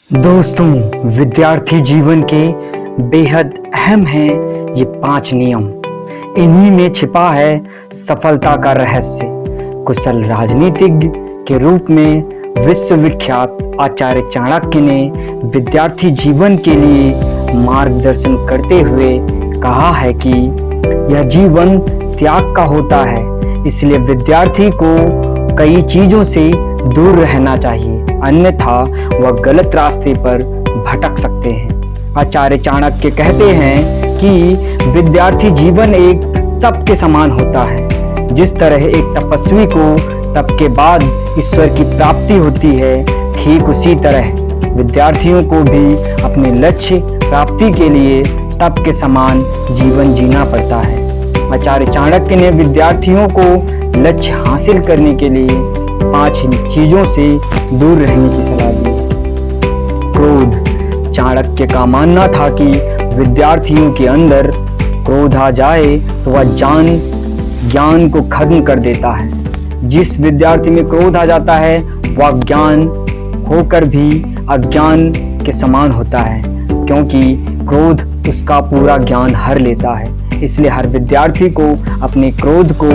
दोस्तों, विद्यार्थी जीवन के बेहद अहम हैं ये 5 नियम। इन्हीं में छिपा है सफलता का रहस्य। कुशल राजनीतिज्ञ के रूप में विश्वविख्यात आचार्य चाणक्य ने विद्यार्थी जीवन के लिए मार्गदर्शन करते हुए कहा है कि यह जीवन त्याग का होता है, इसलिए विद्यार्थी को कई चीजों से दूर रहना चाहिए, अन्यथा वह गलत रास्ते पर भटक सकते हैं। आचार्य चाणक्य कहते हैं कि विद्यार्थी जीवन एक तप के समान होता है। जिस तरह एक तपस्वी को तप के बाद ईश्वर की प्राप्ति होती है, ठीक उसी तरह विद्यार्थियों को भी अपने लक्ष्य प्राप्ति के लिए तप के समान जीवन जीना पड़ता है। आचार्य चाणक्य ने विद्यार्थियों को लक्ष्य हासिल करने के लिए 5 चीजों से दूर रहने की सलाह दी। क्रोध। चाणक्य का मानना था कि विद्यार्थियों के अंदर क्रोध आ जाए तो वह ज्ञान को खत्म कर देता है। जिस विद्यार्थी में क्रोध आ जाता है वह ज्ञान होकर भी अज्ञान के समान होता है, क्योंकि क्रोध उसका पूरा ज्ञान हर लेता है। इसलिए हर विद्यार्थी को अपने क्रोध को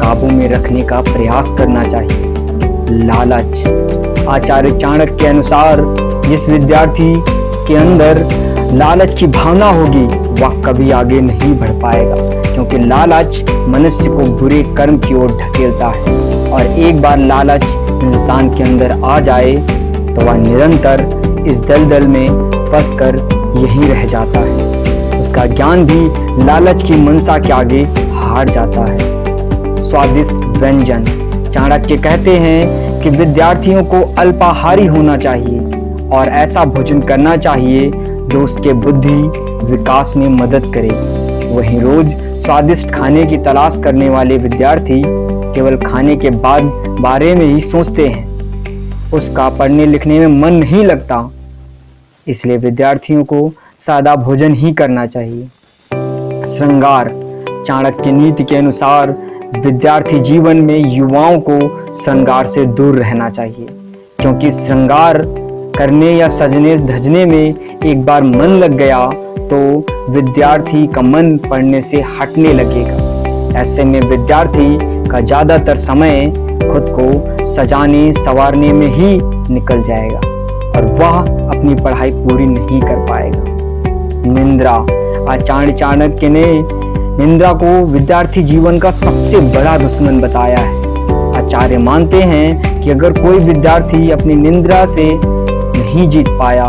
काबू में रखने का प्रयास करना चाहिए। लालच। आचार्य चाणक्य के अनुसार जिस विद्यार्थी के अंदर लालच की भावना होगी वह कभी आगे नहीं बढ़ पाएगा, क्योंकि लालच मनुष्य को बुरे कर्म की ओर ढकेलता है और एक बार लालच इंसान के अंदर आ जाए तो वह निरंतर इस दलदल में फंसकर यहीं रह जाता है। उसका ज्ञान भी लालच की मनसा के आगे हार जाता है। स्वादिष्ट व्यंजन। चाणक्य कहते हैं कि विद्यार्थियों को अल्पाहारी होना चाहिए और ऐसा भोजन करना चाहिए जो उसके बुद्धि विकास में मदद करे। वहीं रोज स्वादिष्ट खाने की तलाश करने वाले विद्यार्थी केवल खाने के बाद बारे में ही सोचते हैं, उसका पढ़ने लिखने में मन नहीं लगता। इसलिए विद्यार्थियों को सादा भोजन ही करना चाहिए। श्रृंगार। चाणक्य नीति के अनुसार विद्यार्थी जीवन में युवाओं को श्रृंगार से दूर रहना चाहिए, क्योंकि श्रृंगार करने या सजने धजने में एक बार मन लग गया तो विद्यार्थी का मन पढ़ने से हटने लगेगा। ऐसे में विद्यार्थी का ज्यादातर समय खुद को सजाने संवारने में ही निकल जाएगा और वह अपनी पढ़ाई पूरी नहीं कर पाएगा। निंद्रा। आचार्य चाणक्य ने निंद्रा को विद्यार्थी जीवन का सबसे बड़ा दुश्मन बताया है। आचार्य मानते हैं कि अगर कोई विद्यार्थी अपनी निंद्रा से नहीं जीत पाया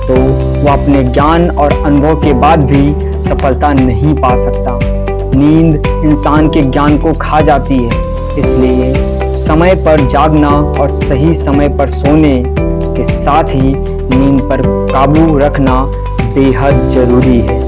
तो वह अपने ज्ञान और अनुभव के बाद भी सफलता नहीं पा सकता। नींद इंसान के ज्ञान को खा जाती है, इसलिए समय पर जागना और सही समय पर सोने के साथ ही नींद पर काबू रखना बेहद जरूरी है।